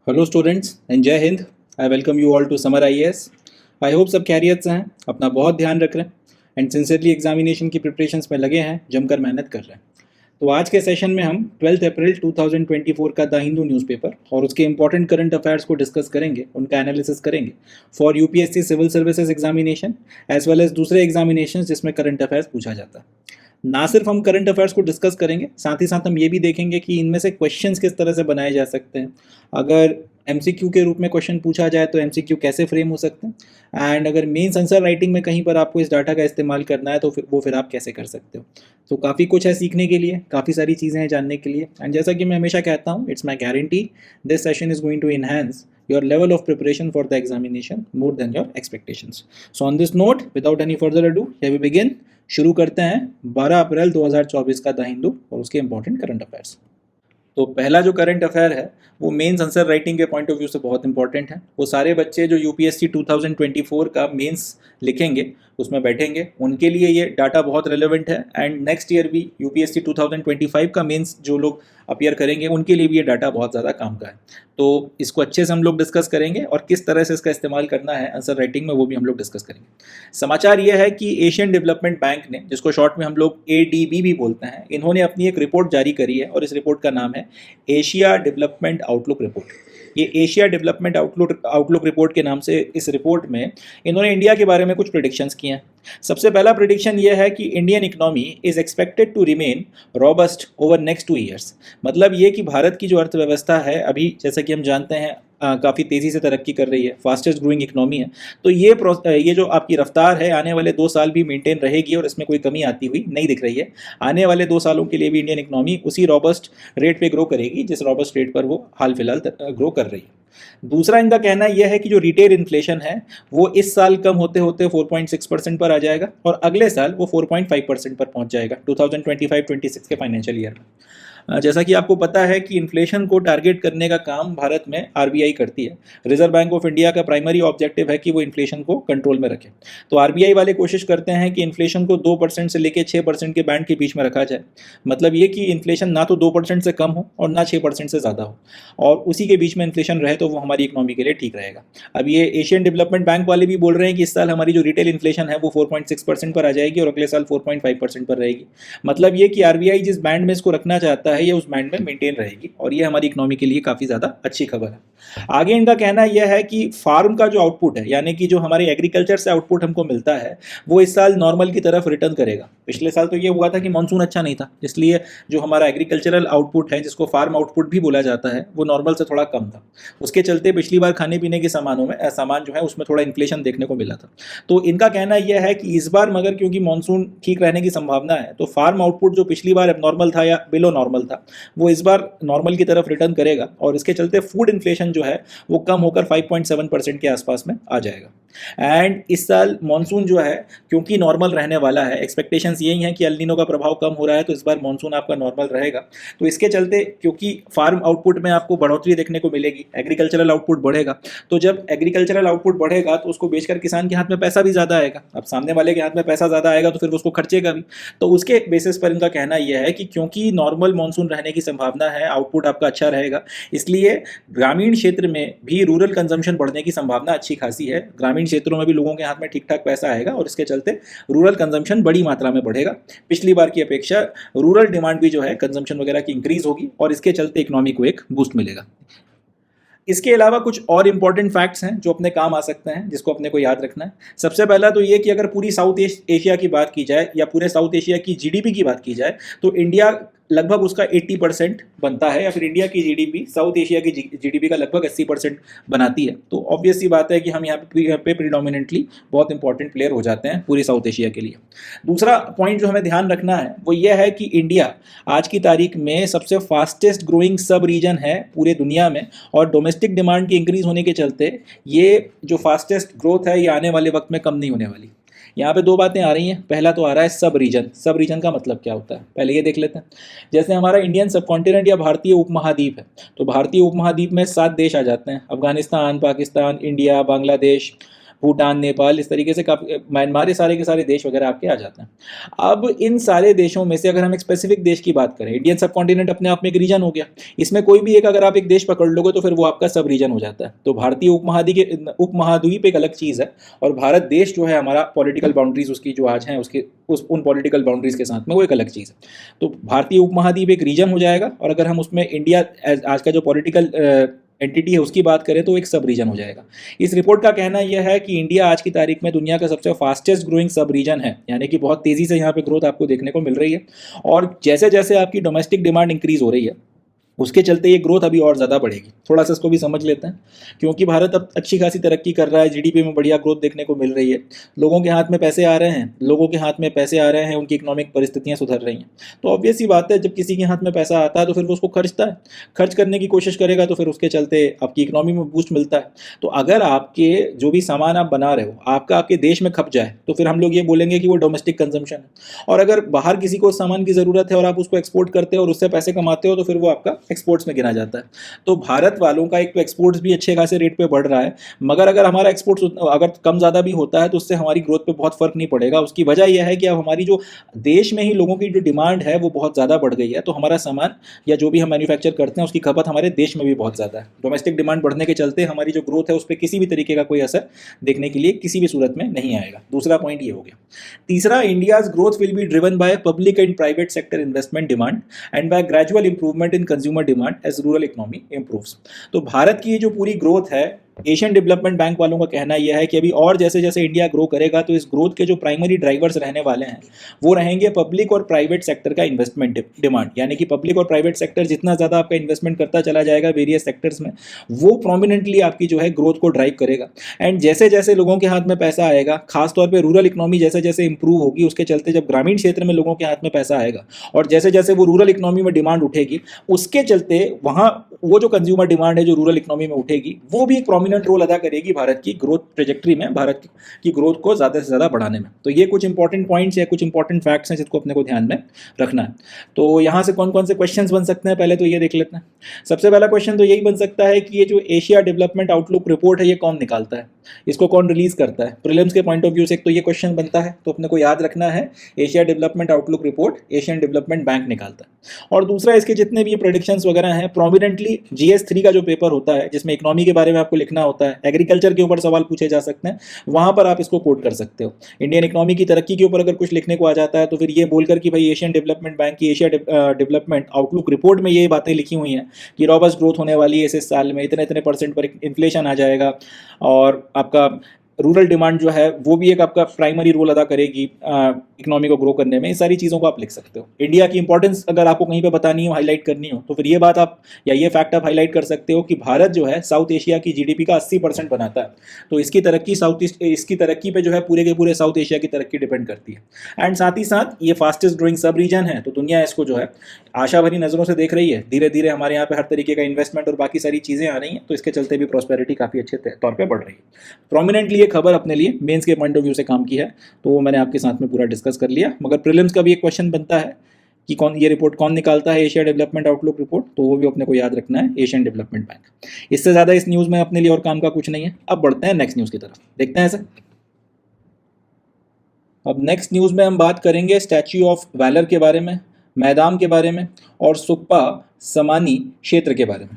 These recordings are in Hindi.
Hello students and Jai Hind. I welcome you all to summer IAS. I hope सब खैरियत से हैं, अपना बहुत ध्यान रख रहे हैं एंड सिंसियरली एग्जामिनेशन की प्रिपरेशंस में लगे हैं, जमकर मेहनत कर रहे हैं। तो आज के सेशन में हम 12 अप्रैल 2024 का द हिंदू न्यूज़पेपर और उसके इंपॉर्टेंट करंट अफेयर्स को डिस्कस करेंगे, उनका एनालिसिस करेंगे for UPSC civil services examination as well as दूसरे एग्जामिनेशन जिसमें करंट अफेयर्स पूछा जाता है। ना सिर्फ हम करंट अफेयर्स को डिस्कस करेंगे, साथ ही साथ हम ये भी देखेंगे कि इनमें से क्वेश्चंस किस तरह से बनाए जा सकते हैं। अगर एमसीक्यू के रूप में क्वेश्चन पूछा जाए तो एमसीक्यू कैसे फ्रेम हो सकते हैं, एंड अगर मेंस आंसर राइटिंग में कहीं पर आपको इस डाटा का इस्तेमाल करना है तो फिर आप कैसे कर सकते हो। तो काफ़ी कुछ है सीखने के लिए, काफ़ी सारी चीज़ें हैं जानने के लिए, एंड जैसा कि मैं हमेशा कहता हूँ, it's my guarantee this session is going to enhance your level of preparation for the examination more than your expectations. So on this note, without any further ado, here we begin. शुरू करते हैं 12 अप्रैल 2024 का द हिंदू और उसके इंपॉर्टेंट करंट अफेयर्स। तो पहला जो करंट अफेयर है वो मेंस आंसर राइटिंग के पॉइंट ऑफ व्यू से बहुत इंपॉर्टेंट है। वो सारे बच्चे जो यूपीएससी 2024 का मेंस लिखेंगे, उसमें बैठेंगे, उनके लिए ये डाटा बहुत रेलेवेंट है, एंड नेक्स्ट ईयर भी यूपीएससी 2025 का मेंस जो लोग अपीयर करेंगे उनके लिए भी ये डाटा बहुत ज़्यादा काम का है। तो इसको अच्छे से हम लोग डिस्कस करेंगे और किस तरह से इसका इस्तेमाल करना है आंसर राइटिंग में वो भी हम लोग डिस्कस करेंगे। समाचार ये है कि एशियन डेवलपमेंट बैंक ने, जिसको शॉर्ट में हम लोग एडीबी भी बोलते हैं, इन्होंने अपनी एक रिपोर्ट जारी करी है और इस रिपोर्ट का नाम है एशिया डेवलपमेंट आउटलुक रिपोर्ट। ये एशिया डेवलपमेंट आउटलुक रिपोर्ट के नाम से इस रिपोर्ट में इन्होंने इंडिया के बारे में कुछ प्रेडिक्शंस किए हैं। सबसे पहला प्रेडिक्शन ये है कि Indian economy is expected to remain robust over next 2 years. मतलब ये कि भारत की जो अर्थव्यवस्था है अभी, जैसा कि हम जानते हैं, काफ़ी तेज़ी से तरक्की कर रही है, फास्टेस्ट ग्रोइंग इकोनॉमी है। तो ये जो आपकी रफ्तार है आने वाले 2 साल भी मेंटेन रहेगी और इसमें कोई कमी आती हुई नहीं दिख रही है। आने वाले 2 सालों के लिए भी इंडियन इकोनॉमी उसी रॉबस्ट रेट पे ग्रो करेगी जिस रॉबस्ट रेट पर वो हाल फिलहाल ग्रो कर रही है। दूसरा इनका कहना यह है कि जो रिटेल इन्फ्लेशन है वो इस साल कम होते होते 4.6% पर आ जाएगा और अगले साल वो 4.5% पर पहुंच जाएगा 2025-26 के फाइनेंशियल ईयर में। जैसा कि आपको पता है कि इन्फ्लेशन को टारगेट करने का काम भारत में आरबीआई करती है। रिजर्व बैंक ऑफ इंडिया का प्राइमरी ऑब्जेक्टिव है कि वो इन्फ्लेशन को कंट्रोल में रखे। तो आरबीआई वाले कोशिश करते हैं कि इन्फ्लेशन को 2% से लेकर 6% के बैंड के बीच में रखा जाए। मतलब ये कि इन्फ्लेशन ना तो 2% से कम हो और ना 6% से ज़्यादा हो, और उसी के बीच में इन्फ्लेशन रहे तो वो हमारी इकोनॉमी के लिए ठीक रहेगा। अब ये एशियन डेवलपमेंट बैंक वाले भी बोल रहे हैं कि इस साल हमारी जो रिटेल इन्फ्लेशन है वो 4.6% पर आ जाएगी और अगले साल 4.5% पर रहेगी। मतलब ये कि आरबीआई जिस बैंड में इसको रखना चाहता है ये उस बैंड में मेंटेन रहेगी, और ये हमारी इकोनॉमी के लिए काफ़ी ज़्यादा अच्छी खबर है। आगे इनका कहना यह है कि फार्म का जो आउटपुट है, यानी कि जो हमारे एग्रीकल्चर से आउटपुट हमको मिलता है, वो इस साल नॉर्मल की तरफ रिटर्न करेगा। पिछले साल तो ये हुआ था कि मानसून अच्छा नहीं था, इसलिए जो हमारा एग्रीकल्चरल आउटपुट है, जिसको फार्म आउटपुट भी बोला जाता है, वो नॉर्मल से थोड़ा कम था। उसके चलते पिछली बार खाने पीने के सामान जो है उसमें थोड़ा इन्फ्लेशन देखने को मिला था। तो इनका कहना यह है कि इस बार मगर क्योंकि मानसून ठीक रहने की संभावना है, तो फार्म आउटपुट जो पिछली बार एबनॉर्मल था या बिलो नॉर्मल था, वो इस बार नॉर्मल की तरफ रिटर्न करेगा, और इसके चलते फूड इन्फ्लेशन जो है वो कम होकर 5.7% के आसपास में आ जाएगा। एंड इस साल मानसून जो है क्योंकि नॉर्मल रहने वाला है, एक्सपेक्टेशंस यही हैं कि एल नीनो का प्रभाव कम हो रहा है, तो इस बार मानसून आपका नॉर्मल रहेगा। तो इसके चलते क्योंकि फार्म आउटपुट में आपको बढ़ोतरी देखने को मिलेगी, एग्रीकल्चरल आउटपुट बढ़ेगा, तो जब एग्रीकल्चरल आउटपुट बढ़ेगा तो उसको बेचकर किसान के हाथ में पैसा भी ज़्यादा आएगा। अब सामने वाले के हाथ में पैसा ज़्यादा आएगा तो फिर उसको खर्चेगा भी। तो उसके बेसिस पर इनका कहना यह है कि क्योंकि नॉर्मल मानसून रहने की संभावना है, आउटपुट आपका अच्छा रहेगा, इसलिए ग्रामीण क्षेत्र में भी रूरल कंजम्पशन बढ़ने की संभावना अच्छी खासी है। ग्रामीण क्षेत्रों में भी लोगों के हाथ में ठीक ठाक पैसा आएगा और इसके चलते रूरल कंजम्पशन बड़ी मात्रा में बढ़ेगा। पिछली बार की अपेक्षा रूरल डिमांड भी जो है कंजम्पशन वगैरह की इंक्रीज होगी और इसके चलते इकोनॉमी को एक बूस्ट मिलेगा। इसके अलावा कुछ और इंपॉर्टेंट फैक्ट्स हैं जो अपने काम आ सकते हैं, जिसको अपने को याद रखना है। सबसे पहला तो ये कि अगर पूरी साउथ एशिया की बात की जाए या पूरे साउथ एशिया की जीडीपी की बात की जाए तो इंडिया लगभग उसका 80% बनता है, या फिर इंडिया की जीडीपी साउथ एशिया की जीडीपी का लगभग 80% बनाती है। तो ऑब्वियस सी बात है कि हम यहाँ पे प्रीडोमिनेंटली बहुत इंपॉर्टेंट प्लेयर हो जाते हैं पूरी साउथ एशिया के लिए। दूसरा पॉइंट जो हमें ध्यान रखना है वो ये है कि इंडिया आज की तारीख में सबसे फास्टेस्ट ग्रोइंग सब रीजन है पूरे दुनिया में, और डोमेस्टिक डिमांड की इंक्रीज होने के चलते ये जो फास्टेस्ट ग्रोथ है ये आने वाले वक्त में कम नहीं होने वाली। यहाँ पे 2 बातें आ रही हैं। पहला तो आ रहा है सब रीजन। सब रीजन का मतलब क्या होता है, पहले ये देख लेते हैं। जैसे हमारा इंडियन सब कॉन्टिनेंट या भारतीय उपमहाद्वीप है, तो भारतीय उपमहाद्वीप में 7 देश आ जाते हैं: अफगानिस्तान, पाकिस्तान, इंडिया, बांग्लादेश, भूटान, नेपाल, इस तरीके से काफ़ी, म्यांमार, ये सारे के सारे देश वगैरह आपके आ जाते हैं। अब इन सारे देशों में से अगर हम एक स्पेसिफिक देश की बात करें, इंडियन सब कॉन्टिनेंट अपने आप में एक रीजन हो गया, इसमें कोई भी एक अगर आप एक देश पकड़ लोगे तो फिर वो आपका सब रीजन हो जाता है। तो भारतीय उपमहाद्वीप एक अलग चीज़ है, और भारत देश जो है हमारा, पॉलिटिकल बाउंड्रीज उसकी जो आज हैं उसके उन पॉलिटिकल बाउंड्रीज के साथ में वो एक अलग चीज़ है। तो भारतीय उपमहाद्वीप एक रीजन हो जाएगा, और अगर हम उसमें इंडिया आज का जो पॉलिटिकल एंटिटी है उसकी बात करें तो एक सब रीजन हो जाएगा। इस रिपोर्ट का कहना यह है कि इंडिया आज की तारीख में दुनिया का सबसे फास्टेस्ट ग्रोइंग सब रीजन है, यानी कि बहुत तेज़ी से यहाँ पे ग्रोथ आपको देखने को मिल रही है। और जैसे जैसे आपकी डोमेस्टिक डिमांड इंक्रीज हो रही है, उसके चलते ये ग्रोथ अभी और ज़्यादा बढ़ेगी। थोड़ा सा इसको भी समझ लेते हैं, क्योंकि भारत अब अच्छी खासी तरक्की कर रहा है, जीडीपी में बढ़िया ग्रोथ देखने को मिल रही है, लोगों के हाथ में पैसे आ रहे हैं, उनकी इकोनॉमिक परिस्थितियाँ सुधर रही हैं। तो ऑब्वियस सी बात है, जब किसी के हाथ में पैसा आता है तो फिर वो उसको खर्चता है, खर्च करने की कोशिश करेगा, तो फिर उसके चलते आपकी इकोनॉमी में बूस्ट मिलता है। तो अगर आपके जो भी सामान आप बना रहे हो आपके देश में खप जाए, तो फिर हम लोग ये बोलेंगे कि वो डोमेस्टिक कंजम्पशन है। और अगर बाहर किसी को सामान की ज़रूरत है और आप उसको एक्सपोर्ट करते हो और उससे पैसे कमाते हो, तो फिर वो आपका एक्सपोर्ट्स में गिना जाता है। तो भारत वालों का एक तो एक्सपोर्ट्स भी अच्छे खासे रेट पे बढ़ रहा है, मगर अगर हमारा एक्सपोर्ट्स अगर कम ज़्यादा भी होता है तो उससे हमारी ग्रोथ पे बहुत फर्क नहीं पड़ेगा। उसकी वजह यह है कि अब हमारी जो देश में ही लोगों की जो डिमांड है वो बहुत ज़्यादा बढ़ गई है, तो हमारा सामान या जो भी हम मैन्युफैक्चर करते हैं उसकी खपत हमारे देश में भी बहुत ज़्यादा है। डोमेस्टिक डिमांड बढ़ने के चलते हमारी जो ग्रोथ है उस पर किसी भी तरीके का कोई असर देखने के लिए किसी भी सूरत में नहीं आएगा। दूसरा पॉइंट ये हो गया। तीसरा, India's growth will be driven by public and private sector investment demand and by gradual improvement in consumer demand as rural economy improves. तो भारत की ये जो पूरी ग्रोथ है, एशियन डेवलपमेंट बैंक वालों का कहना यह है कि अभी और जैसे जैसे इंडिया ग्रो करेगा तो इस ग्रोथ के जो प्राइमरी ड्राइवर्स रहने वाले हैं वो रहेंगे पब्लिक और प्राइवेट सेक्टर का इन्वेस्टमेंट डिमांड, यानी कि पब्लिक और प्राइवेट सेक्टर जितना ज़्यादा आपका इन्वेस्टमेंट करता चला जाएगा वेरियस सेक्टर्स में, वो प्रोमिनेंटली आपकी जो है ग्रोथ को ड्राइव करेगा। एंड जैसे जैसे लोगों के हाथ में पैसा आएगा, खासतौर पर रूरल इकोनॉमी जैसे जैसे इंप्रूव होगी, उसके चलते जब ग्रामीण क्षेत्र में लोगों के हाथ में पैसा आएगा और जैसे जैसे वो रूरल इकोनॉमी में डिमांड उठेगी, उसके चलते वहाँ वो जो कंज्यूमर डिमांड है जो रूरल इकोनॉमी में उठेगी वो भी एक प्रोमिनेंट रोल अदा करेगी भारत की ग्रोथ ट्रेजेक्ट्री में, भारत की ग्रोथ को ज़्यादा से ज़्यादा बढ़ाने में। तो ये कुछ इंपॉर्टेंट पॉइंट्स या कुछ इंपॉर्टेंट फैक्ट्स हैं जिसको अपने को ध्यान में रखना है। तो यहाँ से कौन कौन से क्वेश्चंस बन सकते हैं, पहले तो ये देख लेते हैं। सबसे पहला क्वेश्चन तो यही बन सकता है कि ये जो एशिया डेवलपमेंट आउटलुक रिपोर्ट है ये कौन निकालता है, इसको कौन रिलीज करता है। प्रीलिम्स के पॉइंट ऑफ व्यू से एक तो ये क्वेश्चन बनता है, तो अपने को याद रखना है Asia development outlook report Asian development bank निकालता है। और दूसरा, इसके जितने भी प्रेडिक्शंस वगैरह हैं, प्रोमिनेंटली GS3 का जो पेपर होता है जिसमें इकोनॉमी के बारे में आपको लिखना होता है, एग्रीकल्चर के ऊपर सवाल पूछे जा सकते हैं, वहां पर आप इसको कोट कर सकते हो। इंडियन इकोनॉमी की तरक्की के ऊपर अगर कुछ लिखने को आ जाता है तो फिर ये बोलकर कि भाई एशियन डेवलपमेंट बैंक की एशिया डेवलपमेंट आउटलुक रिपोर्ट में ये बातें लिखी हुई हैं कि रॉबस्ट ग्रोथ होने वाली है इस साल में, इतने इतने % पर इन्फ्लेशन आ जाएगा और आपका रूरल डिमांड जो है वो भी एक आपका प्राइमरी रोल अदा करेगी इकोनॉमी को ग्रो करने में। इस सारी चीज़ों को आप लिख सकते हो। इंडिया की इंपॉर्टेंस अगर आपको कहीं पे बतानी हो, हाईलाइट करनी हो, तो फिर ये बात आप या ये फैक्ट आप हाईलाइट कर सकते हो कि भारत जो है साउथ एशिया की GDP का 80% बनाता है। तो इसकी तरक्की पे जो है पूरे के पूरे साउथ एशिया की तरक्की डिपेंड करती है। एंड साथ ही साथ ये फास्टेस्ट ग्रोइंग सब रीजन है, तो दुनिया इसको जो है आशा भरी नज़रों से देख रही है। धीरे धीरे हमारे यहाँ पे हर तरीके का इन्वेस्टमेंट और बाकी सारी चीज़ें आ रही हैं, तो इसके चलते भी प्रॉस्पेरिटी काफ़ी अच्छे तौर पर बढ़ रही है। प्रोमिनेंटली ये खबर अपने लिए मेंस के पॉइंट ऑफ व्यू से काम की है, तो वो मैंने आपके साथ में पूरा डिस्कस कर लिया। मगर प्रीलिम्स का भी एक क्वेश्चन बनता है कि ये रिपोर्ट कौन निकालता है, एशिया डेवलपमेंट आउटलुक रिपोर्ट, तो वो भी अपने को याद रखना है, एशियन डेवलपमेंट बैंक। इससे ज़्यादा इस न्यूज़ में अपने लिए और काम का कुछ नहीं है। अब बढ़ते हैं नेक्स्ट न्यूज़ की तरफ, देखते हैं सर। अब नेक्स्ट न्यूज़ में हम बात करेंगे स्टैच्यू ऑफ वैलर के बारे में, मैदान के बारे में और सुक्पा समानी क्षेत्र के बारे में।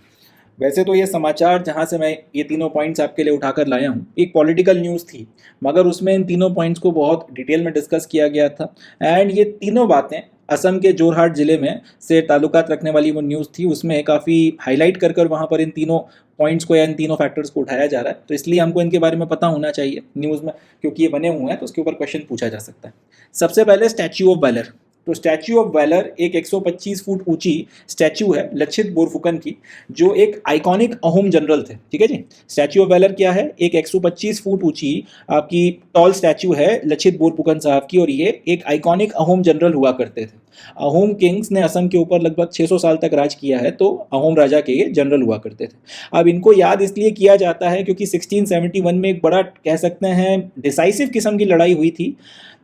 वैसे तो ये समाचार जहाँ से मैं ये तीनों पॉइंट्स आपके लिए उठाकर लाया हूँ एक पॉलिटिकल न्यूज़ थी, मगर उसमें इन तीनों पॉइंट्स को बहुत डिटेल में डिस्कस किया गया था। एंड ये तीनों बातें असम के जोरहाट ज़िले में से ताल्लुकात रखने वाली वो न्यूज़ थी, उसमें काफ़ी हाईलाइट कर वहाँ पर इन तीनों पॉइंट्स को या इन तीनों फैक्टर्स को उठाया जा रहा है। तो इसलिए हमको इनके बारे में पता होना चाहिए न्यूज़ में, क्योंकि ये बने हुए हैं तो उसके ऊपर क्वेश्चन पूछा जा सकता है। सबसे पहले स्टैच्यू ऑफ वैलर। तो स्टैच्यू ऑफ वैलर एक 125 फुट ऊंची स्टैच्यू है लक्षित बोरफुकन की, जो एक आइकॉनिक अहोम जनरल थे। ठीक है जी। स्टैच्यू ऑफ वैलर क्या है, एक 125 फुट ऊंची आपकी टॉल स्टैच्यू है लक्षित बोरफुकन साहब की, और ये एक आइकॉनिक अहोम जनरल हुआ करते थे। अहोम किंग्स ने असम के ऊपर लगभग 600 साल तक राज किया है, तो अहोम राजा के ये जनरल हुआ करते थे। अब इनको याद इसलिए किया जाता है क्योंकि 1671 में एक बड़ा कह सकते हैं डिसाइसिव किस्म की लड़ाई हुई थी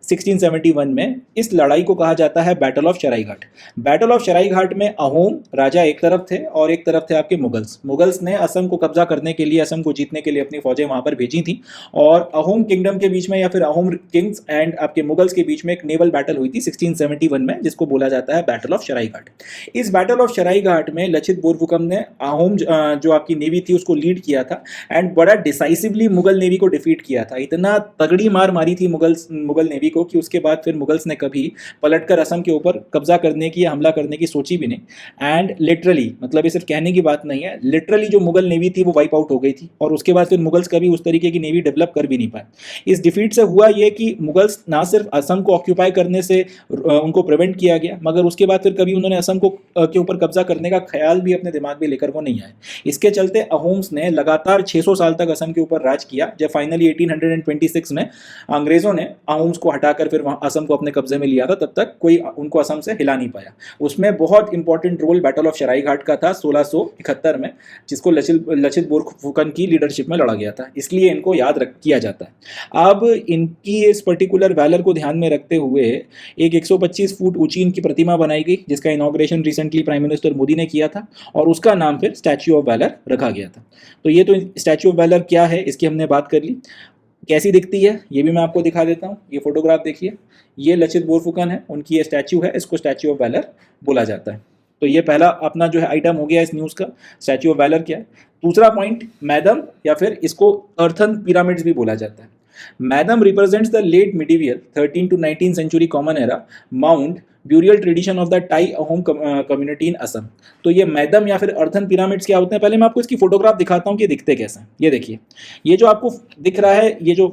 1671 में। इस लड़ाई को कहा जाता है बैटल ऑफ शराईघाट। बैटल ऑफ शराईघाट में अहोम राजा एक तरफ थे और एक तरफ थे आपके मुगल्स। मुगल्स ने असम को कब्जा करने के लिए, असम को जीतने के लिए अपनी फौजें वहां पर भेजी थी, और अहोम किंगडम के बीच में या फिर अहोम किंग्स एंड आपके मुगल्स के बीच में एक नेवल बैटल हुई थी 1671 में, जिसको बोला जाता है बैटल ऑफ शराईघाट। इस बैटल ऑफ शराईघाट में लचित बोरफुकन ने अहोम जो आपकी नेवी थी उसको लीड किया था एंड बड़ा डिसाइसिवली मुगल नेवी को डिफीट किया था। इतना तगड़ी मार मारी थी मुगल नेवी को कि उसके बाद फिर मुगल्स ने कभी पलटकर असम के ऊपर कब्जा करने की या हमला करने की सोची भी नहीं। एंड लिटरली, मतलब ये सिर्फ कहने की बात नहीं है, लिटरली जो मुगल नेवी थी वो वाइप आउट हो गई थी, और उसके बाद फिर मुगल्स कभी उस तरीके की नेवी डेवलप कर भी नहीं पाए। इस डिफीट से हुआ ये कि मुगल्स ना सिर्फ असम को ऑक्यूपाई करने से उनको प्रिवेंट किया गया, मगर उसके बाद फिर कभी उन्होंने असम को के ऊपर कब्जा करने का ख्याल भी अपने दिमाग में लेकर वो नहीं आए। इसके चलते अहोम्स ने लगातार 600 साल तक असम के ऊपर राज किया। जब फाइनली 1826 में अंग्रेजों ने अहोम्स को हटाकर फिर वहां असम को अपने कब्जे में लिया था, तब तक कोई उनको असम से हिला नहीं पाया। उसमें बहुत इंपॉर्टेंट रोल बैटल ऑफ शराईघाट का था 1671 में, जिसको लचित बोरफुकन की लीडरशिप में लड़ा गया था, इसलिए इनको याद किया जाता है। अब इनकी इस पर्टिकुलर वैलर को ध्यान में रखते हुए एक 125 फुट ऊंची इनकी प्रतिमा बनाई गई, जिसका inauguration recently prime minister Modi ने किया था, और उसका नाम फिर स्टैच्यू ऑफ वैलर रखा गया था। तो ये तो स्टैच्यू ऑफ वैलर क्या है इसकी हमने बात कर ली। कैसी दिखती है ये भी मैं आपको दिखा देता हूँ। ये फोटोग्राफ देखिए, ये लचित बोरफुकन है, उनकी ये स्टैच्यू है, इसको स्टैच्यू ऑफ वैलर बोला जाता है। तो ये पहला अपना जो है आइटम हो गया इस न्यूज़ का, स्टैच्यू ऑफ वैलर क्या है। दूसरा पॉइंट, मैदम, या फिर इसको अर्थन पिरामिड्स भी बोला जाता है। Maidam represents the late medieval 13 to 19 century common era mount burial tradition of the Tai Ahom community in Assam. तो ये मैदम या फिर अर्थन पिरामिड्स क्या होते हैं, पहले मैं आपको इसकी फोटोग्राफ दिखाता हूँ कि दिखते कैसे हैं। ये देखिए, ये जो आपको दिख रहा है, ये जो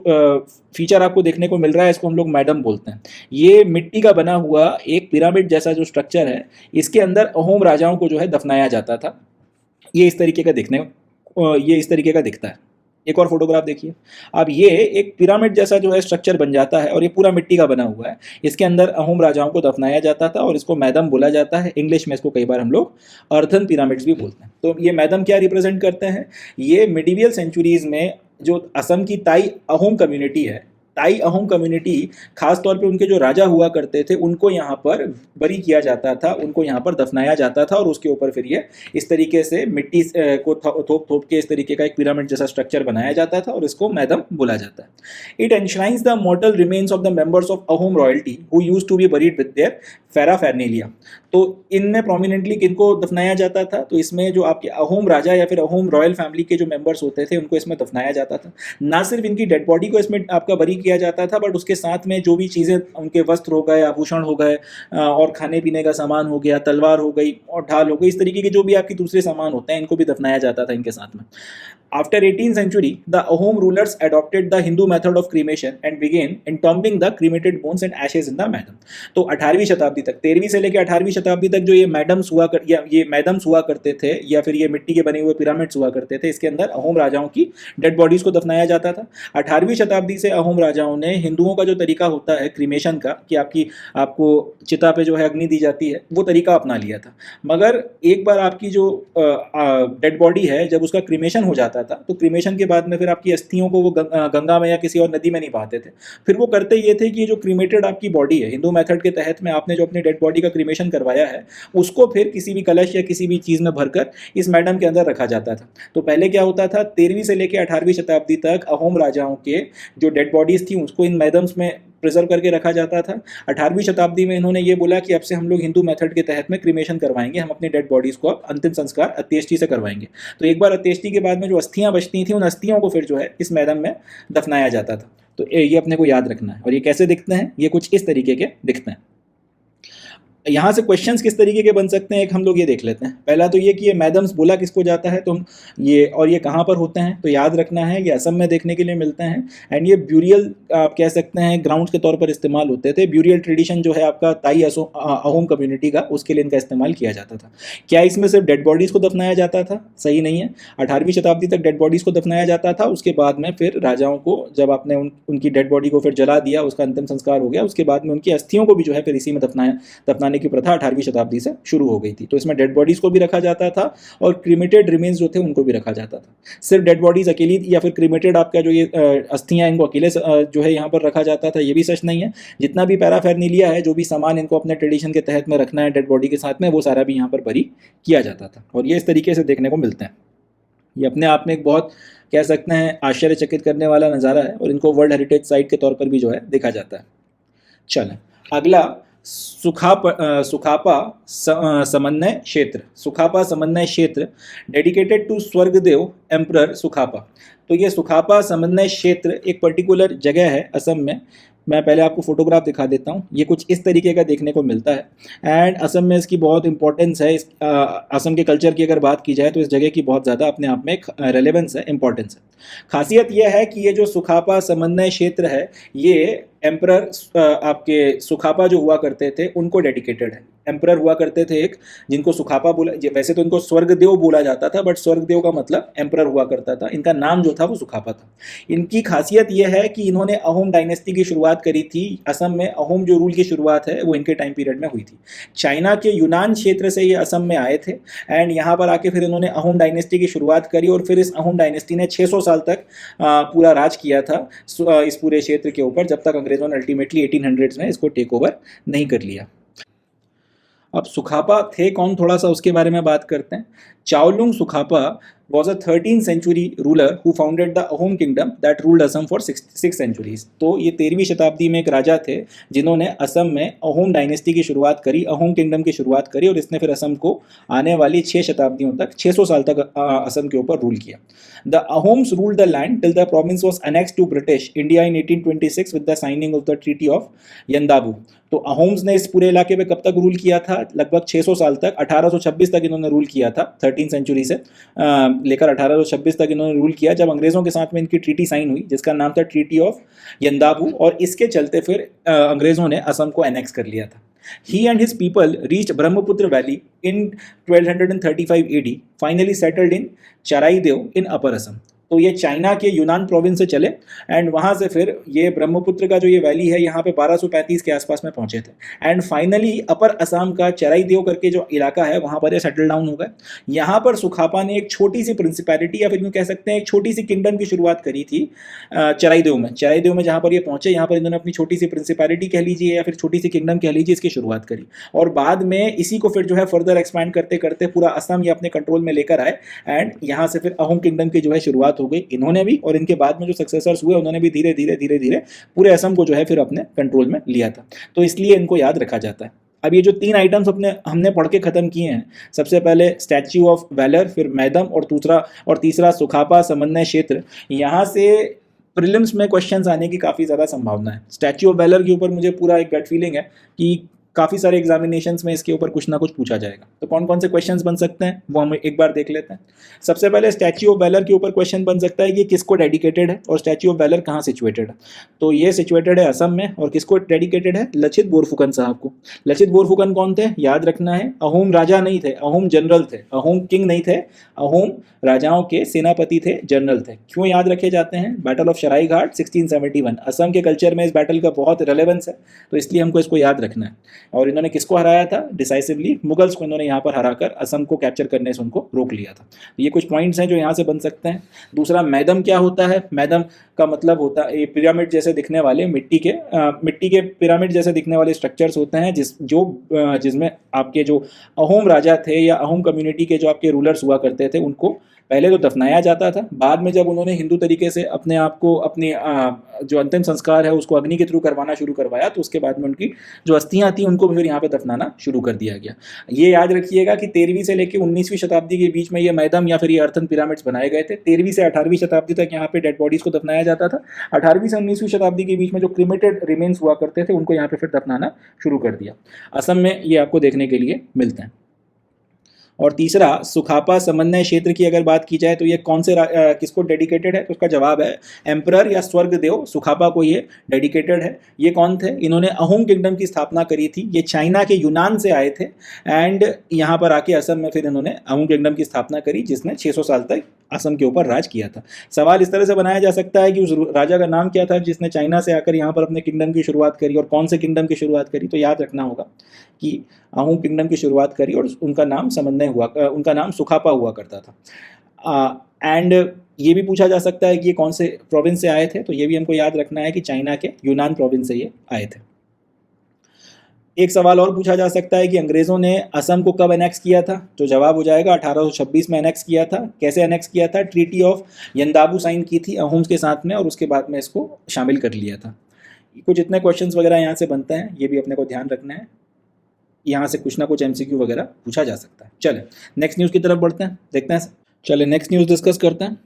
फीचर आपको देखने को मिल रहा है, इसको हम लोग मैडम बोलते हैं। ये मिट्टी का बना हुआ एक पिरामिड जैसा जो स्ट्रक्चर है, इसके अंदर अहोम राजाओं को जो है दफनाया जाता था। ये इस तरीके का दिखता है। एक और फोटोग्राफ देखिए, अब ये एक पिरामिड जैसा जो है स्ट्रक्चर बन जाता है, और ये पूरा मिट्टी का बना हुआ है। इसके अंदर अहोम राजाओं को दफनाया जाता था, और इसको मैदम बोला जाता है। इंग्लिश में इसको कई बार हम लोग अर्थन पिरामिड्स भी बोलते हैं। तो ये मैदम क्या रिप्रेजेंट करते हैं, ये मिडिवियल सेंचुरीज में जो असम की ताई अहोम कम्युनिटी है, ताई अहोम कम्युनिटी खास तौर पे उनके जो राजा हुआ करते थे उनको यहाँ पर बरी किया जाता था, उनको यहाँ पर दफनाया जाता था, और उसके ऊपर फिर ये इस तरीके से मिट्टी को थोप के इस तरीके का एक पिरामिड जैसा स्ट्रक्चर बनाया जाता था, और इसको मैदम बोला जाता है। It enshrines the mortal remains of the members of Ahom royalty who used to be buried with their paraphernalia. तो इनमें प्रोमिनेंटली किनको दफनाया जाता था, तो इसमें जो आपके अहोम राजा या फिर अहोम रॉयल फैमिली के जो मेंबर्स होते थे उनको इसमें दफनाया जाता था। ना सिर्फ इनकी डेड बॉडी को इसमें आपका बरी किया जाता था, बट उसके साथ में जो भी चीज़ें, उनके वस्त्र हो गए, आभूषण हो गए, और खाने पीने का सामान हो गया, तलवार हो गई और ढाल हो गई, इस तरीके के जो भी आपके दूसरे सामान होते हैं, इनको भी दफनाया जाता था इनके साथ में। After 18th century, the Ahom rulers adopted the Hindu method of cremation and began entombing the cremated bones and ashes in the madam. तो 18वीं शताब्दी तक, 13वीं से लेकर 18वीं शताब्दी तक जो ये मैडम्स हुआ करते थे, या फिर ये मिट्टी के बने हुए पिरामिड्स हुआ करते थे, इसके अंदर अहोम राजाओं की डेड बॉडीज को दफनाया जाता था। 18वीं शताब्दी से अहोम राजाओं ने हिंदुओं का जो तरीका होता है क्रीमेशन का, कि आपको चिता पे जो है अग्नि दी जाती है, वो तरीका अपना लिया था। मगर एक बार आपकी जो डेड बॉडी है, जब उसका क्रीमेशन हो जाता था, तो क्रीमेशन के बाद में फिर आपकी अस्थियों को वो गंगा में या किसी और नदी में नहीं बहाते थे। फिर वो करते ये थे कि जो क्रीमेटेड आपकी बॉडी है, हिंदू मेथड के तहत में आपने जो अपनी डेड बॉडी का क्रीमेशन करवाया है, उसको फिर किसी भी कलश या किसी भी चीज़ में भरकर इस मैडम के अंदर रखा जाता था। तो पहले क्या होता था, 13वीं से लेकर 18वीं शताब्दी तक अहोम राजाओं के जो डेड बॉडीज थी उसको इन मैडम्स में प्रिजर्व करके रखा जाता था। 18वीं शताब्दी में इन्होंने ये बोला कि अब से हम लोग हिंदू मेथड के तहत में क्रीमेशन करवाएंगे, हम अपनी डेड बॉडीज़ को अब अंतिम संस्कार अंत्येष्टि से करवाएंगे। तो एक बार अंत्येष्टि के बाद में जो अस्थियां बचती थी, उन अस्थियों को फिर जो है इस मैदान में दफनाया जाता था। तो ये अपने को याद रखना है। और ये कैसे दिखते हैं, ये कुछ इस तरीके के दिखते हैं। यहाँ से क्वेश्चंस किस तरीके के बन सकते हैं, एक हम लोग ये देख लेते हैं। पहला तो ये कि ये मैडम्स बोला किसको जाता है, तो ये कहाँ पर होते हैं, तो याद रखना है ये असम में देखने के लिए मिलते हैं। एंड ये ब्यूरियल आप कह सकते हैं ग्राउंड के तौर पर इस्तेमाल होते थे। ब्यूरियल ट्रेडिशन जो है आपका ताई अहोम कम्युनिटी का, उसके लिए इनका इस्तेमाल किया जाता था। क्या इसमें सिर्फ डेड बॉडीज़ को दफनाया जाता था? सही नहीं है। 18वीं शताब्दी तक डेड बॉडीज़ को दफनाया जाता था। उसके बाद में फिर राजाओं को, जब आपने उनकी डेड बॉडी को फिर जला दिया, उसका अंतिम संस्कार हो गया, उसके बाद में उनकी अस्थियों को भी जो है फिर इसी में दफनाने जलाने की प्रथा 18वीं शताब्दी से शुरू हो गई थी। तो इसमें डेड बॉडीज़ को भी रखा जाता था और क्रीमेटेड रिमेन्स जो थे उनको भी रखा जाता था। सिर्फ डेड बॉडीज़ अकेली या फिर क्रीमेटेड आपका जो ये अस्थियाँ इनको अकेले जो है यहाँ पर रखा जाता था, ये भी सच नहीं है। जितना भी पैराफेर्नेलिया है, जो भी सामान इनको अपने ट्रेडिशन के तहत में रखना है डेड बॉडी के साथ में, वो सारा भी यहाँ पर बरी किया जाता था। और ये इस तरीके से देखने को मिलते हैं। ये अपने आप में एक बहुत कह सकते हैं आश्चर्यचकित करने वाला नज़ारा है और इनको वर्ल्ड हेरिटेज साइट के तौर पर भी जो है देखा जाता है। चलें अगला, सुखापा समन्वय क्षेत्र। सुखापा समन्वय क्षेत्र डेडिकेटेड टू स्वर्गदेव एम्परर सुखापा। तो ये सुखापा समन्वय क्षेत्र एक पर्टिकुलर जगह है असम में। मैं पहले आपको फोटोग्राफ दिखा देता हूँ। ये कुछ इस तरीके का देखने को मिलता है एंड असम में इसकी बहुत इंपॉर्टेंस है। असम के कल्चर की अगर बात की जाए तो इस जगह की बहुत ज़्यादा अपने आप में एक रेलेवेंस है, इंपॉर्टेंस है। खासियत यह है कि ये जो सुखापा समन्वय क्षेत्र है ये एम्परर आपके सुखापा जो हुआ करते थे उनको डेडिकेटेड है। एम्परर हुआ करते थे एक, जिनको सुखापा बोला, वैसे तो इनको स्वर्गदेव बोला जाता था, बट स्वर्गदेव का मतलब एम्परर हुआ करता था। इनका नाम जो था वो सुखापा था। इनकी खासियत यह है कि इन्होंने अहोम डायनेस्टी की शुरुआत करी थी। असम में अहोम जो रूल की शुरुआत है वो इनके टाइम पीरियड में हुई थी। चाइना के यूनान क्षेत्र से ये असम में आए थे एंड यहाँ पर आके फिर इन्होंने अहोम डायनेस्टी की शुरुआत करी और फिर इस अहोम डायनेस्टी ने 600 साल तक पूरा राज किया था इस पूरे क्षेत्र के ऊपर, जब तक अंग्रेजों ने अल्टीमेटली 1800s में इसको टेक ओवर नहीं कर लिया। अब सुखापा थे कौन, थोड़ा सा उसके बारे में बात करते हैं। चाओलुंग सुखापा was a 13th century ruler who founded the Ahom kingdom that ruled Assam for 6 centuries। तो ये 13वीं शताब्दी में एक राजा थे जिन्होंने असम में अहोम डायनेस्टी की शुरुआत करी, अहोम किंगडम की शुरुआत करी और इसने फिर असम को आने वाली 6 शताब्दियों तक, 600 साल तक असम के ऊपर रूल किया। The Ahoms ruled the land till the province was annexed to British India in 1826 with the signing of the Treaty of Yandabu। तो अहोम्स ने इस पूरे इलाके पे कब तक रूल किया था? लगभग 600 साल तक, 1826 तक इन्होंने रूल किया था। 13th सेंचुरी से लेकर 1826 तक इन्होंने रूल किया, जब अंग्रेजों के साथ में इनकी ट्रीटी साइन हुई जिसका नाम था ट्रीटी ऑफ यंदाबू, और इसके चलते फिर अंग्रेजों ने असम को एनेक्स कर लिया था। He and his people reached Brahmaputra Valley in 1235 AD, finally settled in Charaideo in Upper Assam। तो ये चाइना के यूनान प्रोविंस से चले एंड वहाँ से फिर ये ब्रह्मपुत्र का जो ये वैली है यहाँ पे 1235 के आसपास में पहुँचे थे एंड फाइनली अपर असम का चराईदेव करके जो इलाका है वहाँ पर ये सेटल डाउन हो गए। यहाँ पर सुखापा ने एक छोटी सी प्रिंसिपैलिटी या फिर यूँ कह सकते हैं एक छोटी सी किंगडम की शुरुआत करी थी चराईदेव में जहाँ पर ये पहुँचे, यहाँ पर इन्होंने अपनी छोटी सी प्रिंसिपैलिटी कह लीजिए या फिर छोटी सी किंगडम कह लीजिए, इसकी शुरुआत करी और बाद में इसी को फिर जो है फर्दर एक्सपैंड करते करते पूरा असम ये अपने कंट्रोल में लेकर आए एंड यहाँ से फिर अहोम किंगडम की जो है शुरुआत हो गई। इन्होंने भी और इनके बाद में जो सक्सेसर्स हुए उन्होंने भी धीरे धीरे पूरे असम को जो है फिर अपने कंट्रोल में लिया था। तो इसलिए इनको याद रखा जाता है। अब ये जो 3 आइटम्स हमने पढ़ के खत्म किए हैं, सबसे पहले स्टैच्यू ऑफ वैलर, फिर मैदम और तीसरा सुखापा समन्वय क्षेत्र, यहाँ से प्रीलिम्स में क्वेश्चंस आने की काफ़ी ज़्यादा संभावना है। स्टैच्यू ऑफ वैलर के ऊपर मुझे पूरा एक गट फीलिंग है कि काफ़ी सारे एग्जामिनेशंस में इसके ऊपर कुछ ना कुछ पूछा जाएगा। तो कौन कौन से क्वेश्चंस बन सकते हैं वो हम एक बार देख लेते हैं। सबसे पहले स्टैच्यू ऑफ वैलर के ऊपर क्वेश्चन बन सकता है कि किसको डेडिकेटेड है और स्टैच्यू ऑफ वैलर कहाँ सिचुएटेड है। तो ये सिचुएटेड है असम में और किसको डेडिकेटेड है? लचित बोरफुकन साहब को। लचित बोरफुकन कौन थे? याद रखना है, अहोम राजा नहीं थे, अहोम जनरल थे, अहोम किंग नहीं थे, अहोम राजाओं के सेनापति थे, जनरल थे। क्यों याद रखे जाते हैं? बैटल ऑफ शराईघाट 1671, असम के कल्चर में इस बैटल का बहुत रेलेवेंस है, तो इसलिए हमको इसको याद रखना है। और इन्होंने किसको हराया था? डिसाइसिवली मुगल्स को इन्होंने यहाँ पर हराकर असम को कैप्चर करने से उनको रोक लिया था। तो ये कुछ पॉइंट्स हैं जो यहाँ से बन सकते हैं। दूसरा, मैदम क्या होता है? मैदम का मतलब होता है ये पिरामिड जैसे दिखने वाले मिट्टी के पिरामिड जैसे दिखने वाले स्ट्रक्चर्स होते हैं जिसमें आपके जो अहोम राजा थे या अहोम कम्युनिटी के जो आपके रूलर्स हुआ करते थे उनको पहले तो दफनाया जाता था, बाद में जब उन्होंने हिंदू तरीके से अपने आप को अपनी जो अंतिम संस्कार है उसको अग्नि के थ्रू करवाना शुरू करवाया, तो उसके बाद में उनकी जो अस्थियां थी उनको भी फिर यहाँ पे दफनाना शुरू कर दिया गया। ये याद रखिएगा कि 13वीं से लेकर 19वीं शताब्दी के बीच में ये मैदम या फिर ये अर्थन पिरामिड्स बनाए गए थे। 13वीं से 18वीं शताब्दी तक यहाँ पे डेड बॉडीज को दफनाया जाता था। 18वीं से 19वीं शताब्दी के बीच में जो क्रिमेटेड रिमेन्स हुआ करते थे उनको यहाँ पे फिर दफनाना शुरू कर दिया। असम में ये आपको देखने के लिए मिलते हैं। और तीसरा सुखापा समन्वय क्षेत्र की अगर बात की जाए तो ये कौन से किसको डेडिकेटेड है, तो उसका जवाब है एम्परर या स्वर्गदेव सुखापा को ये डेडिकेटेड है। ये कौन थे, इन्होंने अहोम किंगडम की स्थापना करी थी। ये चाइना के यूनान से आए थे एंड यहाँ पर आके असम में फिर इन्होंने अहोम किंगडम की स्थापना करी, जिसने 600 साल तक असम के ऊपर राज किया था। सवाल इस तरह से बनाया जा सकता है कि उस राजा का नाम क्या था जिसने चाइना से आकर यहाँ पर अपने किंगडम की शुरुआत करी, और कौन से किंगडम की शुरुआत करी। तो याद रखना होगा कि अहोम किंगडम की शुरुआत करी और उनका नाम समन्वय हुआ, उनका नाम सुखापा हुआ करता था। एंड ये भी पूछा जा सकता है कि ये कौन से प्रोविंस से आए थे, तो ये भी हमको याद रखना है कि चाइना के यूनान प्रोविंस से ये आए थे। एक सवाल और पूछा जा सकता है कि अंग्रेज़ों ने असम को कब एनेक्स किया था, तो जवाब हो जाएगा 1826 में एनेक्स किया था। कैसे एनेक्स किया था, ट्रीटी ऑफ यंदाबू साइन की थी अहोम्स के साथ में, और उसके बाद में इसको शामिल कर लिया था। कुछ इतने क्वेश्चंस वगैरह यहाँ से बनते हैं, ये भी अपने को ध्यान रखना है। यहाँ से कुछ ना कुछ MCQ वगैरह पूछा जा सकता है। चले नेक्स्ट न्यूज़ की तरफ बढ़ते हैं, देखते हैं। चले नेक्स्ट न्यूज़ डिस्कस करते हैं।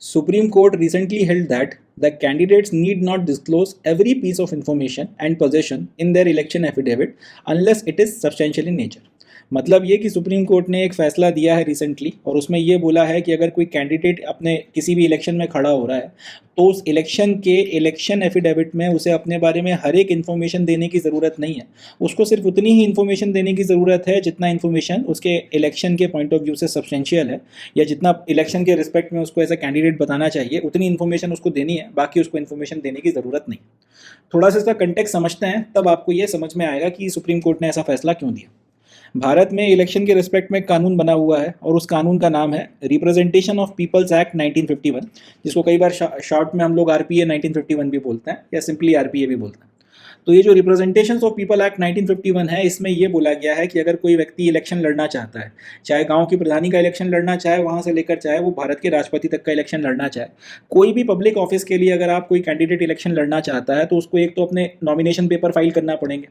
Supreme Court recently held that the candidates need not disclose every piece of information and possession in their election affidavit unless it is substantial in nature। मतलब ये कि सुप्रीम कोर्ट ने एक फ़ैसला दिया है रिसेंटली, और उसमें ये बोला है कि अगर कोई कैंडिडेट अपने किसी भी इलेक्शन में खड़ा हो रहा है तो उस इलेक्शन के इलेक्शन एफिडेविट में उसे अपने बारे में हर एक इन्फॉर्मेशन देने की ज़रूरत नहीं है। उसको सिर्फ उतनी ही इन्फॉर्मेशन देने की ज़रूरत है जितना इन्फॉर्मेशन उसके इलेक्शन के पॉइंट ऑफ व्यू से सब्सटेंशियल है, या जितना इलेक्शन के रिस्पेक्ट में उसको एज अ कैंडिडेट बताना चाहिए उतनी इन्फॉर्मेशन उसको देनी है, बाकी उसको इन्फॉर्मेशन देने की ज़रूरत नहीं। थोड़ा सा इसका कंटेक्स्ट समझते हैं, तब आपको ये समझ में आएगा कि सुप्रीम कोर्ट ने ऐसा फैसला क्यों दिया। भारत में इलेक्शन के रिस्पेक्ट में कानून बना हुआ है, और उस कानून का नाम है रिप्रेजेंटेशन ऑफ पीपल्स एक्ट 1951, जिसको कई बार शॉर्ट में हम लोग RPA 1951 भी बोलते हैं, या सिंपली RPA भी बोलते हैं। तो ये जो रिप्रेजेंटेशन ऑफ पीपल एक्ट 1951 है, इसमें ये बोला गया है कि अगर कोई व्यक्ति इलेक्शन लड़ना चाहता है, चाहे गांव की प्रधानी का इलेक्शन लड़ना चाहे, वहां से लेकर चाहे वो भारत के राष्ट्रपति तक का इलेक्शन लड़ना चाहे, कोई भी पब्लिक ऑफिस के लिए अगर आप कोई कैंडिडेट इलेक्शन लड़ना चाहता है तो उसको एक तो अपने नॉमिनेशन पेपर फाइल करना पड़ेंगे।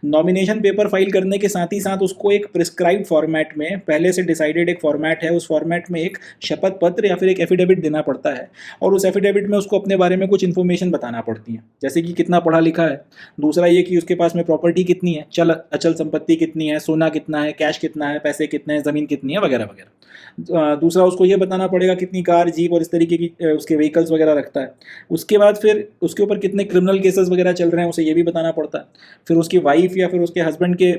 नॉमिनेशन पेपर फाइल करने के साथ ही साथ उसको एक प्रिस्क्राइब्ड फॉर्मेट में, पहले से डिसाइडेड एक फॉर्मेट है, उस फॉर्मेट में एक शपथ पत्र या फिर एक एफिडेविट देना पड़ता है, और उस एफिडेविट में उसको अपने बारे में कुछ इन्फॉर्मेशन बताना पड़ती है, जैसे कि कितना पढ़ा लिखा है, दूसरा ये कि उसके पास में प्रॉपर्टी कितनी है, अचल संपत्ति कितनी है, सोना कितना है, कैश कितना है, पैसे कितने हैं, ज़मीन कितनी है, वगैरह वगैरह। दूसरा उसको ये बताना पड़ेगा कितनी कार, जीप और इस तरीके की उसके व्हीकल्स वगैरह रखता है। उसके बाद फिर उसके ऊपर कितने क्रिमिनल केसेस वगैरह चल रहे हैं उसे ये भी बताना पड़ता है। फिर उसकी वाइफ या फिर उसके हस्बैंड के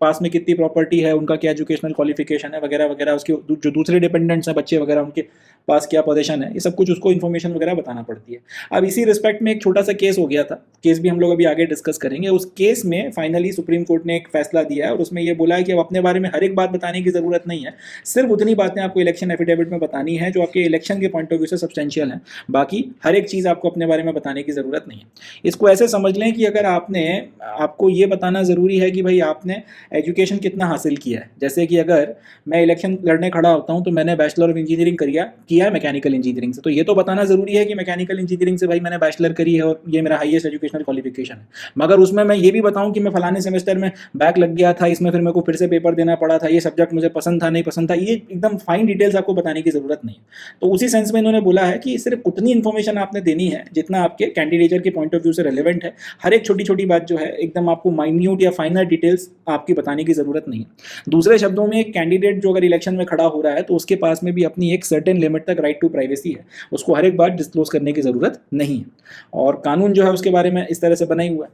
पास में कितनी प्रॉपर्टी है, उनका क्या एजुकेशनल क्वालिफिकेशन है, वगैरह वगैरह, उसके जो दूसरे डिपेंडेंट्स हैं, बच्चे वगैरह, उनके पास क्या पोजीशन है, ये सब कुछ उसको इन्फॉर्मेशन वगैरह बताना पड़ती है। अब इसी रिस्पेक्ट में एक छोटा सा केस हो गया था, केस भी हम लोग अभी आगे डिस्कस करेंगे। उस केस में फाइनली सुप्रीम कोर्ट ने एक फैसला दिया है, और उसमें ये बोला है कि अब अपने बारे में हर एक बात बताने की ज़रूरत नहीं है, सिर्फ उतनी बातें आपको इलेक्शन एफिडेविट में बतानी है जो आपके इलेक्शन के पॉइंट ऑफ व्यू से सब्सटेंशियल है, बाकी हर एक चीज़ आपको अपने बारे में बताने की ज़रूरत नहीं है। इसको ऐसे समझ लें कि अगर आपको ये बताना ज़रूरी है कि भाई आपने एजुकेशन कितना हासिल किया है, जैसे कि अगर मैं इलेक्शन लड़ने खड़ा होता हूँ तो मैंने बैचलर ऑफ इंजीनियरिंग किया है मैकेनिकल इंजीनियरिंग से, तो ये तो बताना ज़रूरी है कि मैकेनिकल इंजीनियरिंग से भाई मैंने बैचलर करी है और ये मेरा हाईएस्ट एजुकेशनल क्वालिफिकेशन है। मगर उसमें मैं ये भी बताऊँ कि मैं फलाने सेमेस्टर में बैक लग गया था, इसमें फिर मेरे को फिर से पेपर देना पड़ा था, ये सब्जेक्ट मुझे पसंद था नहीं पसंद था, ये एकदम फाइन डिटेल्स आपको बताने की ज़रूरत नहीं। तो उसी सेंस में इन्होंने बोला है कि सिर्फ उतनी इन्फॉर्मेशन आपने देनी है जितना आपके कैंडिडेचर के पॉइंट ऑफ व्यू से रेलेवेंट है। हर एक छोटी छोटी बात जो है एकदम आपको माइन्यूट या फाइनल डिटेल्स आपकी बताने की ज़रूरत नहीं है। दूसरे शब्दों में एक कैंडिडेट जो अगर इलेक्शन में खड़ा हो रहा है तो उसके पास में भी अपनी एक सर्टेन लिमिट तक राइट टू प्राइवेसी है, उसको हर एक बात डिस्क्लोज करने की ज़रूरत नहीं है, और कानून जो है उसके बारे में इस तरह से बना ही हुआ है।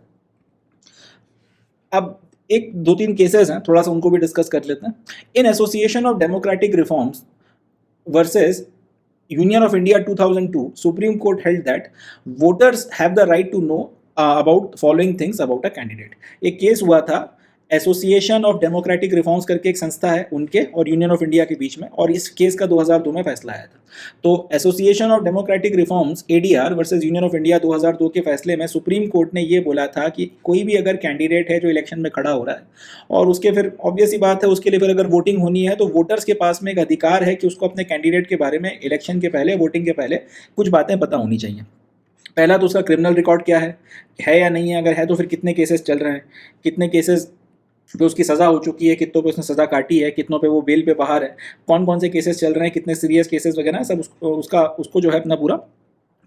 अब एक दो तीन केसेस हैं, थोड़ा सा उनको भी डिस्कस कर लेते हैं। In association of democratic reforms versus Union of India 2002, Supreme Court held that voters have the right to know about following things about a candidate। एक केस हुआ था एसोसिएशन ऑफ डेमोक्रेटिक रिफॉर्म्स करके एक संस्था है उनके और यूनियन ऑफ इंडिया के बीच में, और इस केस का 2002 में फैसला आया था। तो association of democratic reforms ADR versus union of India 2002 के फैसले में सुप्रीम कोर्ट ने ये बोला था कि कोई भी अगर कैंडिडेट है जो इलेक्शन में खड़ा हो रहा है और उसके फिर ऑब्वियस ही बात है उसके लिए फिर अगर वोटिंग होनी है तो वोटर्स के पास में एक अधिकार है कि उसको अपने कैंडिडेट के बारे में इलेक्शन के पहले, वोटिंग के पहले कुछ बातें पता होनी चाहिए। पहला तो उसका क्रिमिनल रिकॉर्ड क्या है या नहीं है, अगर है तो फिर कितने केसेस चल रहे हैं, कितने केसेस पे उसकी सज़ा हो चुकी है, कितनों पे उसने सज़ा काटी है, कितनों पे वो बेल पे बाहर है, कौन कौन से केसेस चल रहे हैं, कितने सीरियस केसेस वगैरह, सब उसको जो है अपना पूरा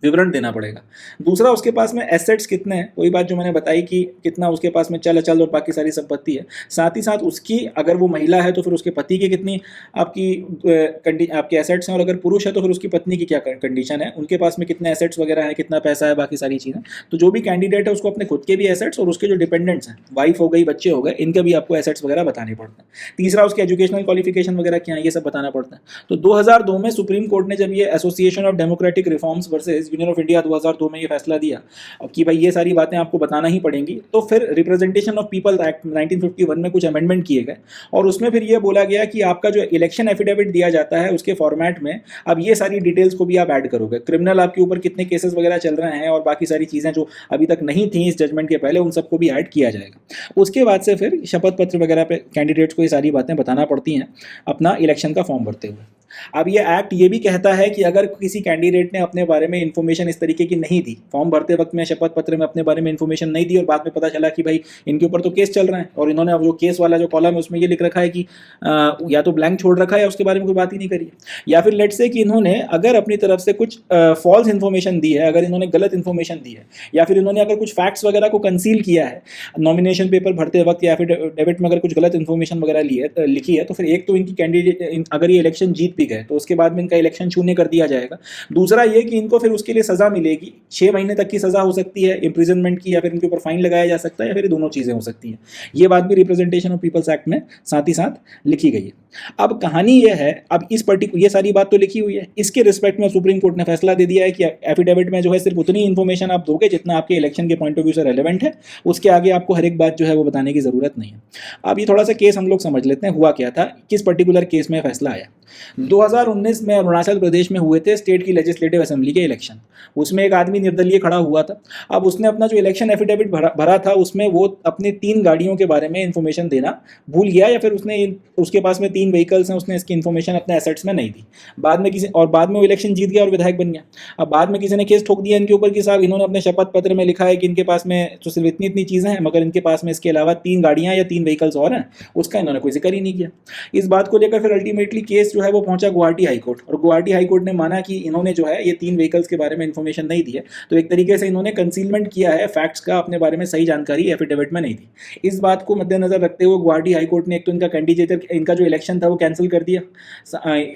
विवरण देना पड़ेगा। दूसरा, उसके पास में एसेट्स कितने हैं, वही बात जो मैंने बताई कि कितना उसके पास में चल अचल और बाकी सारी संपत्ति है। साथ ही साथ उसकी, अगर वो महिला है तो फिर उसके पति की कितनी आपके एसेट्स हैं, और अगर पुरुष है तो फिर उसकी पत्नी की क्या कंडीशन है, उनके पास में कितने एसेट्स वगैरह है, कितना पैसा है, बाकी सारी चीज़ें। तो जो भी कैंडिडेट है उसको अपने खुद के भी एसेट्स और उसके जो डिपेंडेंट्स हैं, वाइफ हो गई, बच्चे हो गए, इनके भी आपको एसेट्स वगैरह बताने पड़ते हैं। तीसरा, उसके एजुकेशनल क्वालिफिकेशन वगैरह क्या है, ये सब बताना पड़ता है। तो 2002 में सुप्रीम कोर्ट ने जब ये association of democratic reforms versus union of India 2002 में ये फैसला दिया कि भाई ये सारी बातें आपको बताना ही पड़ेंगी, तो फिर रिप्रेजेंटेशन ऑफ पीपल एक्ट 1951 में कुछ अमेंडमेंट किए गए, और उसमें फिर ये बोला गया कि आपका जो इलेक्शन एफिडेविट दिया जाता है उसके फॉर्मेट में अब ये सारी डिटेल्स को भी आप ऐड करोगे, क्रिमिनल आपके ऊपर कितने केसेस वगैरह चल रहे हैं और बाकी सारी चीज़ें जो अभी तक नहीं थी इस जजमेंट के पहले, उन सबको भी ऐड किया जाएगा। उसके बाद से फिर शपथ पत्र वगैरह पे कैंडिडेट्स को ये सारी बातें बताना पड़ती हैं अपना इलेक्शन का फॉर्म भरते हुए। अब ये एक्ट ये भी कहता है कि अगर किसी कैंडिडेट ने अपने बारे में इन्फॉर्मेशन इस तरीके की नहीं दी, फॉर्म भरते वक्त में शपथ पत्र में अपने बारे में इन्फॉर्मेशन नहीं दी और बाद में पता चला कि भाई इनके ऊपर तो केस चल रहा है और इन्होंने अब जो केस वाला जो कॉलम है उसमें ये लिख रखा है कि या तो ब्लैंक छोड़ रखा है या उसके बारे में कोई बात ही नहीं करी है, या फिर लेट्स से कि इन्होंने अगर अपनी तरफ से कुछ फॉल्स इन्फॉर्मेशन दी है, अगर इन्होंने गलत इन्फॉर्मेशन दी है, या फिर इन्होंने अगर कुछ फैक्ट्स वगैरह को कंसील किया है नॉमिनेशन पेपर भरते वक्त, या फिर डेबिट में अगर कुछ गलत इन्फॉर्मेशन वगैरह लिखी है, तो फिर एक तो इनकी कैंडिडेट अगर ये इलेक्शन जीत भी गए तो उसके बाद में इनका इलेक्शन शून्य कर दिया जाएगा। दूसरा ये कि इनको फिर उसके लिए सजा मिलेगी, 6 महीने तक की सजा हो सकती है इम्प्रिजनमेंट की, या फिर इनके ऊपर फाइन लगाया जा सकता है, या फिर दोनों चीज़ें हो सकती हैं। ये बात भी रिप्रेजेंटेशन ऑफ पीपल्स एक्ट में साथ ही साथ लिखी गई है। अब कहानी ये है, अब इस पर्टिकुलर ये सारी बात तो लिखी हुई है, इसके रिस्पेक्ट में सुप्रीम कोर्ट ने फैसला दे दिया है कि एफिडेविट में जो है सिर्फ उतनी इन्फॉर्मेशन आप दोगे जितना आपके इलेक्शन के पॉइंट ऑफ व्यू से रेलेवेंट है, उसके आगे आपको हर एक बात जो है वो बताने की जरूरत नहीं है। अब ये थोड़ा सा केस हम लोग समझ लेते हैं, हुआ क्या था, किस पर्टिकुलर केस में फैसला आया। 2019 में अरुणाचल प्रदेश में हुए थे स्टेट की लेजिस्लेटिव असेंबली के इलेक्शन। उसमें एक आदमी निर्दलीय खड़ा हुआ था। अब उसने अपना जो इलेक्शन एफिडेविट भरा था उसमें वो अपनी 3 गाड़ियों के बारे में इन्फॉर्मेशन देना भूल गया, या फिर उसके पास में 3 व्हीकल्स हैं, उसने इसकी इन्फॉर्मेशन अपने एसेट्स में नहीं दी। बाद में वो इलेक्शन जीत गया और विधायक बन गया। अब बाद में किसी ने केस ठोक दिया इनके ऊपर कि साहब इन्होंने अपने शपथ पत्र में लिखा है कि इनके पास में तो सिर्फ इतनी चीज़ें हैं, मगर इनके पास में इसके अलावा 3 गाड़ियाँ या 3 व्हीकल्स और हैं, उसका इन्होंने कोई जिक्र ही नहीं किया। इस बात को लेकर फिर अल्टीमेटली केस जो है वो पहुंचा गुवाहाटी हाईकोर्ट, और गुवाहाटी हाईकोर्ट ने माना कि इन्होंने जो है ये 3 व्हीकल्स के बारे में इन्फॉर्मेशन नहीं दी है, तो एक तरीके से इन्होंने कंसीलमेंट किया है फैक्ट्स का, अपने बारे में सही जानकारी एफिडेविट में नहीं दी। इस बात को मद्देनजर रखते हुए गुवाहाटी हाईकोर्ट ने एक तो इनका कैंडिडेट, इनका जो इलेक्शन था वो कैंसिल कर दिया,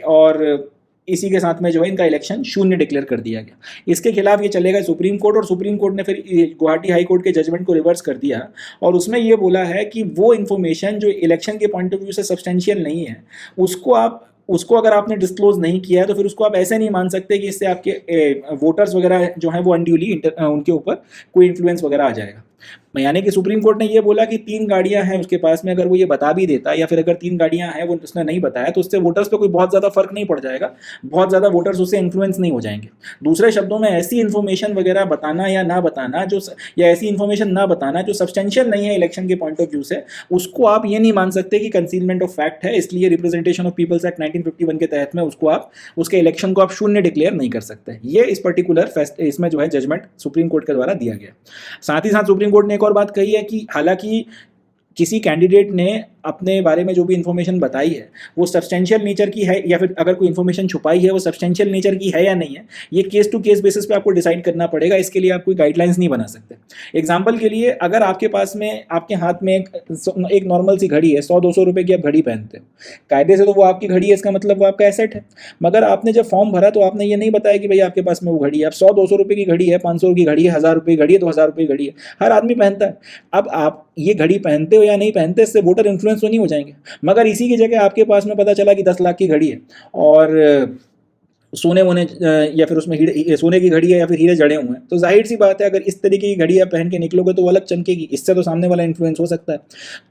और इसी के साथ में जो है इनका इलेक्शन शून्य डिक्लेयर कर दिया गया। इसके खिलाफ ये चलेगा सुप्रीम कोर्ट, और सुप्रीम कोर्ट ने फिर गुवाहाटी हाई कोर्ट के जजमेंट को रिवर्स कर दिया, और उसमें ये बोला है कि वो इन्फॉर्मेशन जो इलेक्शन के पॉइंट ऑफ व्यू से सब्सटेंशियल नहीं है, उसको अगर आपने डिस्क्लोज नहीं किया है तो फिर उसको आप ऐसे नहीं मान सकते कि इससे आपके वोटर्स वगैरह जो हैं वो अनड्यूली उनके ऊपर कोई इन्फ्लुएंस वगैरह आ जाएगा। यानी कि सुप्रीम कोर्ट ने ये बोला कि 3 गाड़ियां हैं उसके पास में, अगर वो ये बता भी देता, या फिर अगर 3 गाड़ियां हैं वो उसने नहीं बताया, तो उससे वोटर्स पे कोई बहुत ज़्यादा फर्क नहीं पड़ जाएगा, बहुत ज़्यादा वोटर्स उससे इन्फ्लुएंस नहीं हो जाएंगे। दूसरे शब्दों में ऐसी इन्फॉर्मेशन वगैरह बताना या ना बताना या ऐसी इन्फॉर्मेशन ना बताना जो सब्सटेंशियल नहीं है इलेक्शन के पॉइंट ऑफ व्यू से, उसको आप ये नहीं मान सकते कि कंसीलमेंट ऑफ फैक्ट है, इसलिए रिप्रेजेंटेशन ऑफ पीपल्स एक्ट 1951 के तहत में उसको आप उसके इलेक्शन को आप शून्य डिक्लेयर नहीं कर सकते। ये इस पर्टिकुलर इसमें जो है जजमेंट सुप्रीम कोर्ट के द्वारा दिया गया। साथ ही साथ सुप्रीम कोर्ट ने एक और बात कही है कि हालांकि किसी कैंडिडेट ने अपने बारे में जो भी इन्फॉर्मेशन बताई है वो सब्सटेंशियल नेचर की है, या फिर अगर कोई इन्फॉर्मेशन छुपाई है वो सब्सटेंशियल नेचर की है या नहीं है, ये केस टू केस बेसिस पे आपको डिसाइड करना पड़ेगा। इसके लिए आप कोई गाइडलाइंस नहीं बना सकते। एग्जांपल के लिए, अगर आपके पास में आपके हाथ में एक नॉर्मल सी घड़ी है, 100-200 रुपये की आप घड़ी पहनते हो, कायदे से तो वो आपकी घड़ी है, इसका मतलब वो आपका एसेट है। मगर आपने जब फॉर्म भरा तो आपने ये नहीं बताया कि भाई आपके पास में वो घड़ी है। अब 100-200 रुपये की घड़ी है, 500 की घड़ी है, 1000 रुपये की घड़ी है, 2000 रुपये की घड़ी है, हर आदमी पहनता है। अब आप ये घड़ी पहनते हो या नहीं पहनते, इससे वोटर इन्फ्लुएंस तो नहीं हो जाएंगे। मगर इसी की जगह आपके पास में पता चला कि 10 लाख की घड़ी है और सोने वोने या फिर उसमें सोने की घड़ी है या फिर हीरे जड़े हुए हैं, तो जाहिर सी बात है अगर इस तरीके की घड़ी आप पहन के निकलोगे तो वो अलग चमकेगी, इससे तो सामने वाला इन्फ्लुएंस हो सकता है।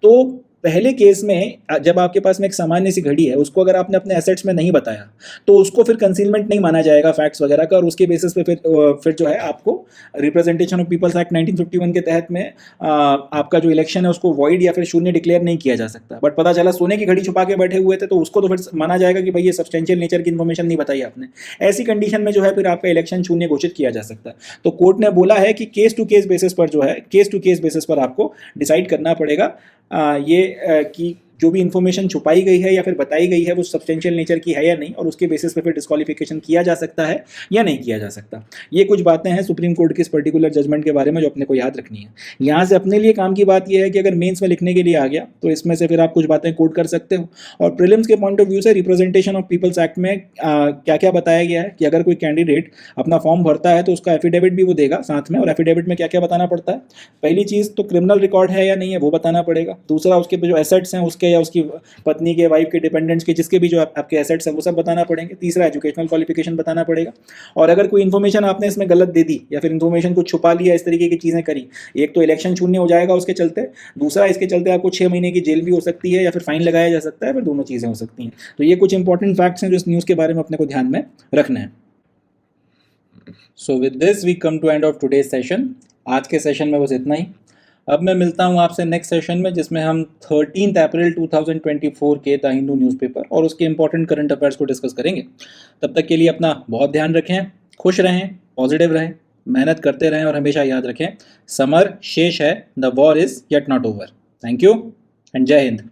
तो पहले केस में जब आपके पास में एक सामान्य सी घड़ी है, उसको अगर आपने अपने एसेट्स में नहीं बताया तो उसको फिर कंसीलमेंट नहीं माना जाएगा फैक्ट्स वगैरह का, और उसके बेसिस पे फिर जो है आपको रिप्रेजेंटेशन ऑफ पीपल्स एक्ट 1951 के तहत में आपका जो इलेक्शन है उसको वॉइड या फिर शून्य डिक्लेयर नहीं किया जा सकता। बट पता चला सोने की घड़ी छुपा के बैठे हुए थे तो उसको तो फिर माना जाएगा कि भाई ये सब्सटेंशियल नेचर की इन्फॉर्मेशन नहीं बताई आपने। ऐसी कंडीशन में जो है फिर आपका इलेक्शन शून्य घोषित किया जा सकता है। तो कोर्ट ने बोला है कि केस टू केस बेसिस पर जो है, केस टू केस बेसिस पर आपको डिसाइड करना पड़ेगा कि जो भी इन्फॉर्मेशन छुपाई गई है या फिर बताई गई है वो सब्सटेंशियल नेचर की है या नहीं, और उसके बेसिस पे फिर डिस्क्वालिफिकेशन किया जा सकता है या नहीं किया जा सकता। ये कुछ बातें हैं सुप्रीम कोर्ट के इस पर्टिकुलर जजमेंट के बारे में जो अपने को याद रखनी है। यहाँ से अपने लिए काम की बात यह है कि अगर मेंस में लिखने के लिए आ गया तो इसमें से फिर आप कुछ बातें कोट कर सकते हो। और प्रीलिम्स के पॉइंट ऑफ व्यू से रिप्रेजेंटेशन ऑफ पीपल्स एक्ट में क्या क्या बताया गया है कि अगर कोई कैंडिडेट अपना फॉर्म भरता है तो उसका एफिडेविट भी वो देगा साथ में, और एफिडेविट में क्या क्या बताना पड़ता है। पहली चीज़ तो क्रिमिनल रिकॉर्ड है या नहीं है वो बताना पड़ेगा। दूसरा उसके जो एसेट्स हैं उसके या उसकी पत्नी के, वाइफ के, डिपेंडेंट्स के, जिसके भी जो आपके एसेट्स हैं वो सब बताना पड़ेंगे। तीसरा एजुकेशनल क्वालिफिकेशन बताना पड़ेगा। और अगर कोई इन्फॉर्मेशन आपने इसमें गलत दे दी या फिर इन्फॉर्मेशन को छुपा लिया, इस तरीके की चीज़ें करी, एक तो इलेक्शन शून्य हो जाएगा उसके चलते, दूसरा इसके चलते आपको 6 महीने की जेल भी हो सकती है या फिर फाइन लगाया जा सकता है, फिर दोनों चीज़ें हो सकती हैं। तो ये कुछ इंपॉर्टेंट फैक्ट्स हैं जो इस न्यूज़ के बारे में अपने को ध्यान में रखना है। So with this we come to end of today's session. आज के सेशन में बस इतना ही। अब मैं मिलता हूँ आपसे नेक्स्ट सेशन में, जिसमें हम 13 अप्रैल 2024 के द हिंदू न्यूज़पेपर और उसके इंपॉर्टेंट करंट अफेयर्स को डिस्कस करेंगे। तब तक के लिए अपना बहुत ध्यान रखें, खुश रहें, पॉजिटिव रहें, मेहनत करते रहें और हमेशा याद रखें समर शेष है, the war is yet not over. Thank you and Jai Hind.